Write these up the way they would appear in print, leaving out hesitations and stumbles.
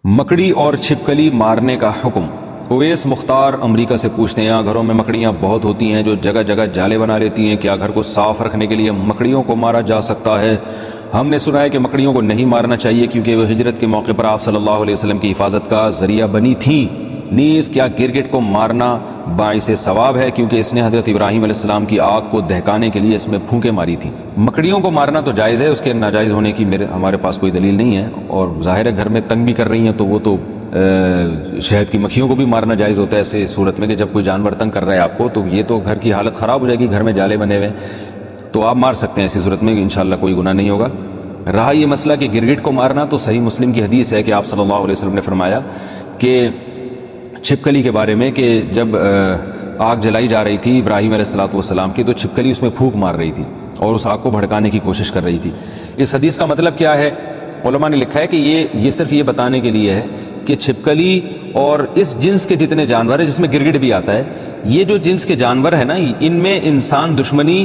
مکڑی اور چھپکلی مارنے کا حکم۔ اویس مختار امریکہ سے پوچھتے ہیں، یہاں گھروں میں مکڑیاں بہت ہوتی ہیں جو جگہ جگہ جالے بنا لیتی ہیں، کیا گھر کو صاف رکھنے کے لیے مکڑیوں کو مارا جا سکتا ہے؟ ہم نے سنا ہے کہ مکڑیوں کو نہیں مارنا چاہیے کیونکہ وہ ہجرت کے موقع پر آپ صلی اللہ علیہ وسلم کی حفاظت کا ذریعہ بنی تھیں۔ نیز کیا گرگٹ کو مارنا باعث ثواب ہے کیونکہ اس نے حضرت ابراہیم علیہ السلام کی آگ کو دہکانے کے لیے اس میں پھونکیں ماری تھیں؟ مکڑیوں کو مارنا تو جائز ہے، اس کے ناجائز ہونے کی ہمارے پاس کوئی دلیل نہیں ہے، اور ظاہر ہے گھر میں تنگ بھی کر رہی ہیں تو وہ تو شہد کی مکھیوں کو بھی مارنا جائز ہوتا ہے ایسے صورت میں کہ جب کوئی جانور تنگ کر رہا ہے آپ کو تو یہ تو گھر کی حالت خراب ہو جائے گی، گھر میں جالے بنے ہوئے تو آپ مار سکتے ہیں ایسی صورت میں، انشاءاللہ کوئی گناہ نہیں ہوگا۔ رہا یہ مسئلہ کہ گرگٹ کو مارنا، تو صحیح مسلم کی حدیث ہے کہ آپ صلی اللہ علیہ وسلم نے فرمایا کہ چھپکلی کے بارے میں کہ جب آگ جلائی جا رہی تھی ابراہیم علیہ السلام کی تو چھپکلی اس میں پھونک مار رہی تھی اور اس آگ کو بھڑکانے کی کوشش کر رہی تھی۔ اس حدیث کا مطلب کیا ہے؟ علماء نے لکھا ہے کہ یہ صرف یہ بتانے کے لیے ہے کہ چھپکلی اور اس جنس کے جتنے جانور ہیں جس میں گرگٹ بھی آتا ہے، یہ جو جنس کے جانور ہیں نا، ان میں انسان دشمنی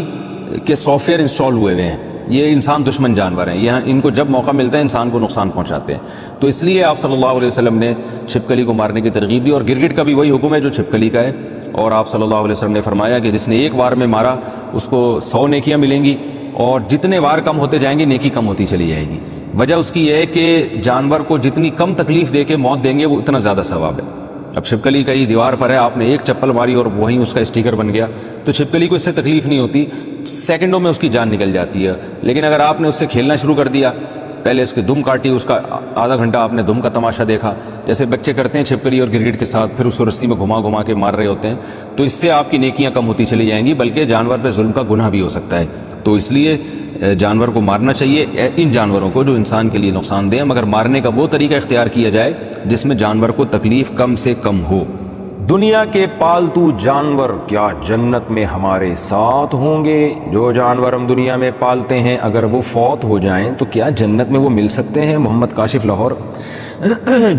کے سافٹ ویئر انسٹال ہوئے ہوئے ہیں، یہ انسان دشمن جانور ہیں، یہ ان کو جب موقع ملتا ہے انسان کو نقصان پہنچاتے ہیں، تو اس لیے آپ صلی اللہ علیہ وسلم نے چھپکلی کو مارنے کی ترغیب دی، اور گرگٹ کا بھی وہی حکم ہے جو چھپکلی کا ہے، اور آپ صلی اللہ علیہ وسلم نے فرمایا کہ جس نے ایک وار میں مارا اس کو 100 نیکیاں ملیں گی، اور جتنے وار کم ہوتے جائیں گے نیکی کم ہوتی چلی جائے گی۔ وجہ اس کی یہ ہے کہ جانور کو جتنی کم تکلیف دے کے موت دیں گے وہ اتنا زیادہ ثواب ہے۔ اب چھپکلی کہیں دیوار پر ہے، آپ نے ایک چپل ماری اور وہیں اس کا اسٹیکر بن گیا، تو چھپکلی کو اس سے تکلیف نہیں ہوتی، سیکنڈوں میں اس کی جان نکل جاتی ہے۔ لیکن اگر آپ نے اس سے کھیلنا شروع کر دیا، پہلے اس کی دم کاٹی، اس کا آدھا گھنٹہ آپ نے دم کا تماشا دیکھا جیسے بچے کرتے ہیں چھپکلی اور گرگٹ کے ساتھ، پھر اس کو رسی میں گھما گھما کے مار رہے ہوتے ہیں، تو اس سے آپ کی نیکیاں کم ہوتی چلی جائیں گی، بلکہ جانور پہ ظلم کا گناہ بھی ہو سکتا ہے۔ تو اس لیے جانور کو مارنا چاہیے، ان جانوروں کو جو انسان کے لیے نقصان دہ ہیں، مگر مارنے کا وہ طریقہ اختیار کیا جائے جس میں جانور کو تکلیف کم سے کم ہو۔ دنیا کے پالتو جانور کیا جنت میں ہمارے ساتھ ہوں گے؟ جو جانور ہم دنیا میں پالتے ہیں اگر وہ فوت ہو جائیں تو کیا جنت میں وہ مل سکتے ہیں؟ محمد کاشف لاہور۔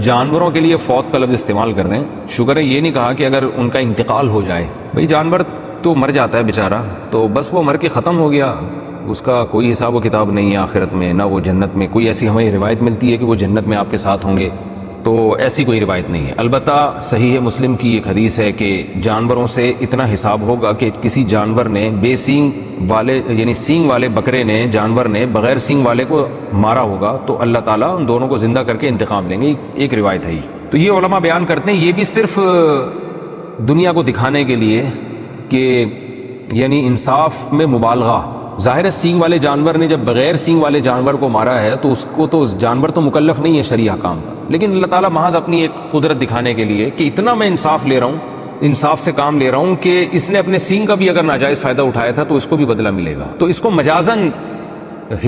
جانوروں کے لیے فوت کا لفظ استعمال کر رہے ہیں، شکر ہے یہ نہیں کہا کہ اگر ان کا انتقال ہو جائے، بھئی جانور تو مر جاتا ہے بیچارہ، تو بس وہ مر کے ختم ہو گیا، اس کا کوئی حساب و کتاب نہیں ہے آخرت میں، نہ وہ جنت میں۔ کوئی ایسی ہمیں روایت ملتی ہے کہ وہ جنت میں آپ کے ساتھ ہوں گے؟ تو ایسی کوئی روایت نہیں ہے۔ البتہ صحیح مسلم کی ایک حدیث ہے کہ جانوروں سے اتنا حساب ہوگا کہ کسی جانور نے بے سینگ والے یعنی سینگ والے بکرے نے، جانور نے بغیر سینگ والے کو مارا ہوگا تو اللہ تعالیٰ ان دونوں کو زندہ کر کے انتقام لیں گے، ایک روایت ہے۔ تو یہ علماء بیان کرتے ہیں یہ بھی صرف دنیا کو دکھانے کے لیے کہ یعنی انصاف میں مبالغہ۔ ظاہر ہے سینگ والے جانور نے جب بغیر سینگ والے جانور کو مارا ہے تو اس کو تو جانور تو مکلف نہیں ہے شرعی احکام کا، لیکن اللہ تعالیٰ محض اپنی ایک قدرت دکھانے کے لیے کہ اتنا میں انصاف لے رہا ہوں، انصاف سے کام لے رہا ہوں کہ اس نے اپنے سینگ کا بھی اگر ناجائز فائدہ اٹھایا تھا تو اس کو بھی بدلہ ملے گا۔ تو اس کو مجازاً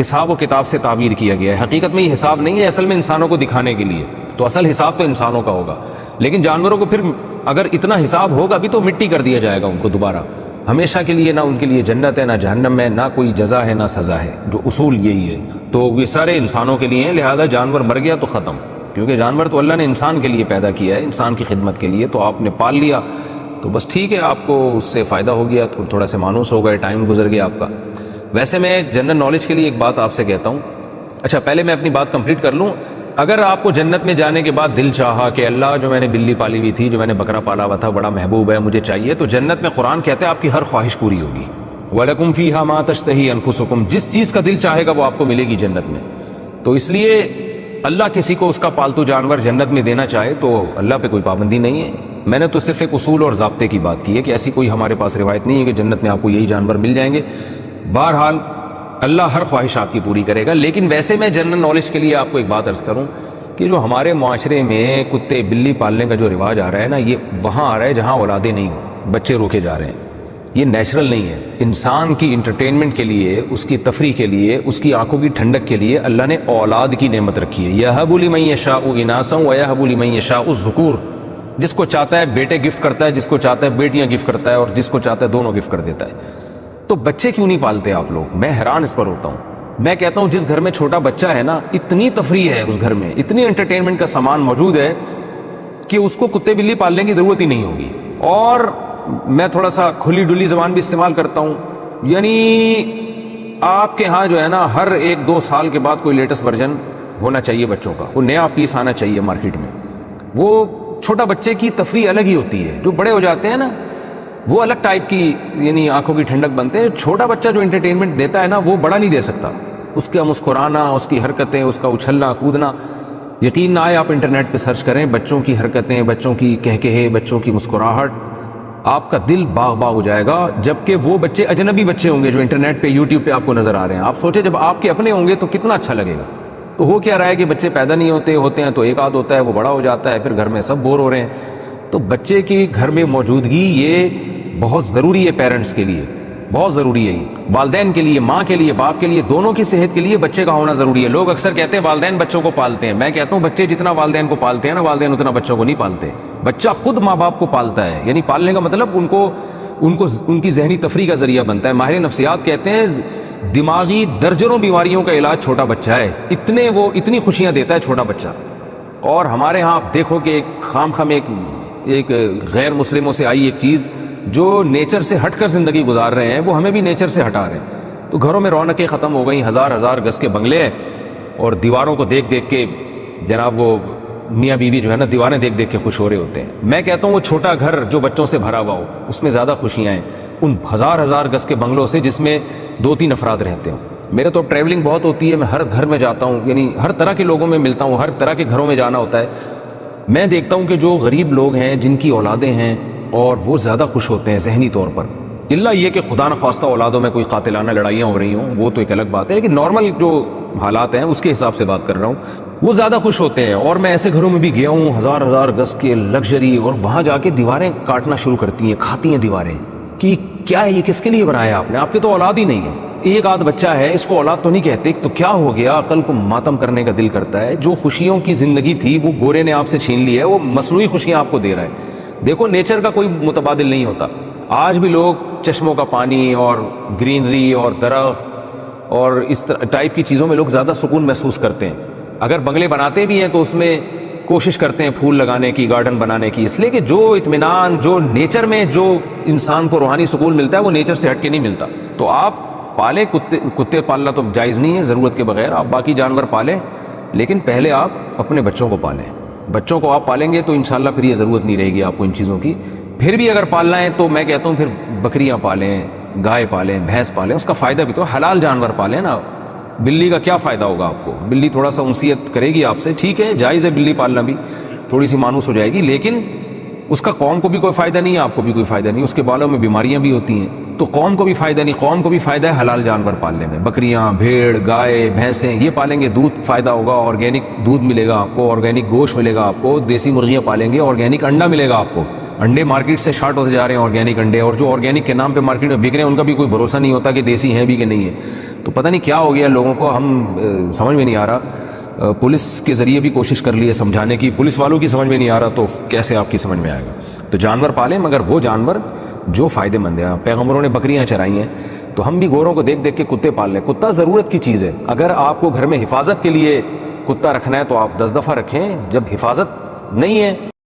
حساب و کتاب سے تعبیر کیا گیا ہے، حقیقت میں یہ حساب نہیں ہے، اصل میں انسانوں کو دکھانے کے لیے، تو اصل حساب تو انسانوں کا ہوگا، لیکن جانوروں کو پھر اگر اتنا حساب ہوگا بھی تو مٹی کر دیا جائے گا ان کو دوبارہ ہمیشہ کے لیے، نہ ان کے لیے جنت ہے نہ جہنم ہے، نہ کوئی جزا ہے نہ سزا ہے، جو اصول یہی ہے۔ تو یہ سارے انسانوں کے لیے ہیں، لہذا جانور مر گیا تو ختم، کیونکہ جانور تو اللہ نے انسان کے لیے پیدا کیا ہے، انسان کی خدمت کے لیے، تو آپ نے پال لیا تو بس ٹھیک ہے، آپ کو اس سے فائدہ ہو گیا، تھوڑا سا مانوس ہو گئے، ٹائم گزر گیا آپ کا۔ ویسے میں جنرل نالج کے لیے ایک بات آپ سے کہتا ہوں، اچھا پہلے میں اپنی بات کمپلیٹ کر لوں۔ اگر آپ کو جنت میں جانے کے بعد دل چاہا کہ اللہ جو میں نے بلی پالی ہوئی تھی، جو میں نے بکرا پالا ہوا تھا، بڑا محبوب ہے، مجھے چاہیے، تو جنت میں قرآن کہتا ہے آپ کی ہر خواہش پوری ہوگی۔ وَلَكُمْ فِيهَا مَا تَشْتَهِي أَنفُسُكُمْ، جس چیز کا دل چاہے گا وہ آپ کو ملے گی جنت میں۔ تو اس لیے اللہ کسی کو اس کا پالتو جانور جنت میں دینا چاہے تو اللہ پہ کوئی پابندی نہیں ہے۔ میں نے تو صرف ایک اصول اور ضابطے کی بات کی ہے کہ ایسی کوئی ہمارے پاس روایت نہیں ہے کہ جنت میں آپ کو یہی جانور مل جائیں گے۔ بہرحال اللہ ہر خواہش آپ کی پوری کرے گا، لیکن ویسے میں جنرل نالج کے لیے آپ کو ایک بات عرض کروں کہ جو ہمارے معاشرے میں کتے بلی پالنے کا جو رواج آ رہا ہے نا، یہ وہاں آ رہا ہے جہاں اولادیں نہیں ہوں، بچے روکے جا رہے ہیں، یہ نیچرل نہیں ہے۔ انسان کی انٹرٹینمنٹ کے لیے، اس کی تفریح کے لیے، اس کی آنکھوں کی ٹھنڈک کے لیے اللہ نے اولاد کی نعمت رکھی ہے۔ یَهَبُ لِمَن يَشَاءُ إِنَاثًا وَيَهَبُ لِمَن يَشَاءُ الذُّكُورَ، جس کو چاہتا ہے بیٹے گفٹ کرتا ہے، جس کو چاہتا ہے بیٹیاں گفٹ کرتا ہے، اور جس کو چاہتا ہے دونوں گفٹ کر دیتا ہے۔ تو بچے کیوں نہیں پالتے آپ لوگ؟ میں حیران اس پر ہوتا ہوں۔ میں کہتا ہوں جس گھر میں چھوٹا بچہ ہے نا، اتنی تفریح ہے اس گھر میں، اتنی انٹرٹینمنٹ کا سامان موجود ہے کہ اس کو کتے بلی پالنے کی ضرورت ہی نہیں ہوگی۔ اور میں تھوڑا سا کھلی ڈلی زبان بھی استعمال کرتا ہوں، یعنی آپ کے ہاں جو ہے نا ہر 1-2 سال کے بعد کوئی لیٹسٹ ورژن ہونا چاہیے بچوں کا, وہ نیا پیس آنا چاہیے مارکیٹ میں. وہ چھوٹا بچے کی تفریح الگ ہی ہوتی ہے. جو بڑے ہو جاتے ہیں نا وہ الگ ٹائپ کی, یعنی آنکھوں کی ٹھنڈک بنتے ہیں. چھوٹا بچہ جو انٹرٹینمنٹ دیتا ہے نا وہ بڑا نہیں دے سکتا. اس کا مسکرانا, اس کی حرکتیں, اس کا اچھلنا کودنا, یقین نہ آئے آپ انٹرنیٹ پہ سرچ کریں بچوں کی حرکتیں, بچوں کی کہکہے, بچوں کی مسکراہٹ, آپ کا دل باغ باغ ہو جائے گا. جبکہ وہ بچے اجنبی بچے ہوں گے جو انٹرنیٹ پہ یوٹیوب پہ آپ کو نظر آ رہے ہیں. آپ سوچیں جب آپ کے اپنے ہوں گے تو کتنا اچھا لگے گا. تو ہو کیا رہا ہے کہ بچے پیدا نہیں ہوتے ہیں تو ایک آدھ ہوتا ہے, وہ بڑا ہو جاتا ہے, پھر گھر میں سب بور ہو رہے ہیں. تو بچے کی گھر میں موجودگی یہ بہت ضروری ہے, پیرنٹس کے لیے بہت ضروری ہے. والدین کے لیے, ماں کے لیے, باپ کے لیے, دونوں کی صحت کے لیے بچے کا ہونا ضروری ہے. لوگ اکثر کہتے ہیں والدین بچوں کو پالتے ہیں. میں کہتا ہوں بچے جتنا والدین کو پالتے ہیں نا, والدین اتنا بچوں کو نہیں پالتے. بچہ خود ماں باپ کو پالتا ہے. یعنی پالنے کا مطلب ان کی ذہنی تفریح کا ذریعہ بنتا ہے. ماہر نفسیات کہتے ہیں دماغی درجنوں بیماریوں کا علاج چھوٹا بچہ ہے. اتنی خوشیاں دیتا ہے چھوٹا بچہ. اور ہمارے ہاں آپ دیکھو کہ خام ایک غیر مسلموں سے آئی ایک چیز, جو نیچر سے ہٹ کر زندگی گزار رہے ہیں وہ ہمیں بھی نیچر سے ہٹا رہے ہیں. تو گھروں میں رونقیں ختم ہو گئیں. ہزار گز کے بنگلے ہیں اور دیواروں کو دیکھ کے جناب وہ میاں بیوی جو ہے نا دیواریں دیکھ کے خوش ہو رہے ہوتے ہیں. میں کہتا ہوں وہ چھوٹا گھر جو بچوں سے بھرا ہوا ہو اس میں زیادہ خوشیاں ہیں ان ہزار گز کے بنگلوں سے جس میں 2-3 افراد رہتے ہوں. میرے تو ٹریولنگ بہت ہوتی ہے, میں ہر گھر میں جاتا ہوں, یعنی ہر طرح کے لوگوں میں ملتا ہوں, ہر طرح کے گھروں میں جانا ہوتا ہے. میں دیکھتا ہوں کہ جو غریب لوگ ہیں جن کی اولادیں ہیں اور وہ زیادہ خوش ہوتے ہیں ذہنی طور پر. اللہ یہ کہ خدا نخواستہ اولادوں میں کوئی قاتلانہ لڑائیاں ہو رہی ہوں وہ تو ایک الگ بات ہے, لیکن نارمل جو حالات ہیں اس کے حساب سے بات کر رہا ہوں, وہ زیادہ خوش ہوتے ہیں. اور میں ایسے گھروں میں بھی گیا ہوں ہزار گز کے لگژری, اور وہاں جا کے دیواریں کاٹنا شروع کرتی ہیں, کھاتی ہیں دیواریں کہ کیا ہے یہ, کس کے لیے بنایا آپ نے, آپ کے تو اولاد ہی نہیں ہے. ایک آدھ بچہ ہے اس کو اولاد تو نہیں کہتے, تو کیا ہو گیا, عقل کو ماتم کرنے کا دل کرتا ہے. جو خوشیوں کی زندگی تھی وہ گورے نے آپ سے چھین لی ہے, وہ مصنوعی خوشیاں آپ کو دے رہا ہے. دیکھو نیچر کا کوئی متبادل نہیں ہوتا. آج بھی لوگ چشموں کا پانی اور گرینری اور درخت اور اس ٹائپ کی چیزوں میں لوگ زیادہ سکون محسوس کرتے ہیں. اگر بنگلے بناتے بھی ہیں تو اس میں کوشش کرتے ہیں پھول لگانے کی, گارڈن بنانے کی, اس لیے کہ جو اطمینان جو نیچر میں جو انسان کو روحانی سکون ملتا ہے وہ نیچر سے ہٹ کے نہیں ملتا. تو آپ پالیں, کتے پالنا تو جائز نہیں ہے ضرورت کے بغیر, آپ باقی جانور پالیں, لیکن پہلے آپ اپنے بچوں کو پالیں. بچوں کو آپ پالیں گے تو انشاءاللہ پھر یہ ضرورت نہیں رہے گی آپ کو ان چیزوں کی. پھر بھی اگر پالنا ہے تو میں کہتا ہوں پھر بکریاں پالیں, گائے پالیں, بھینس پالیں, اس کا فائدہ بھی تو حلال جانور پالیں نا. بلی کا کیا فائدہ ہوگا آپ کو, بلی تھوڑا سا انسیت کرے گی آپ سے, ٹھیک ہے جائز ہے بلی پالنا بھی, تھوڑی سی مانوس ہو جائے گی, لیکن اس کا قوم کو بھی کوئی فائدہ نہیں ہے, آپ کو بھی کوئی فائدہ نہیں. اس کے بالوں میں بیماریاں بھی ہوتی ہیں, تو قوم کو بھی فائدہ نہیں. قوم کو بھی فائدہ ہے حلال جانور پالنے میں, بکریاں, بھیڑ, گائے, بھینسیں, یہ پالیں گے دودھ فائدہ ہوگا, آرگینک دودھ ملے گا آپ کو, آرگینک گوشت ملے گا آپ کو. دیسی مرغیاں پالیں گے, آرگینک انڈا ملے گا آپ کو. انڈے مارکیٹ سے شارٹ ہوتے جا رہے ہیں آرگینک انڈے, اور جو آرگینک کے نام پہ مارکیٹ میں بک رہے ہیں ان کا بھی کوئی بھروسہ نہیں ہوتا کہ دیسی ہیں بھی کہ نہیں ہے. تو پتہ نہیں کیا ہو گیا لوگوں کو, ہم سمجھ میں نہیں آ رہا. پولیس کے ذریعے بھی کوشش کر لی ہے سمجھانے کی, پولیس والوں کی سمجھ میں نہیں آ رہا, تو کیسے آپ کی سمجھ میں آئے گا. تو جانور پالیں مگر وہ جانور جو فائدہ مند ہیں. پیغمبروں نے بکریاں چرائی ہیں, تو ہم بھی گوروں کو دیکھ کے کتے پال لیں. کتا ضرورت کی چیز ہے. اگر آپ کو گھر میں حفاظت کے لیے کتا رکھنا ہے تو آپ 10 دفعہ رکھیں, جب حفاظت نہیں ہے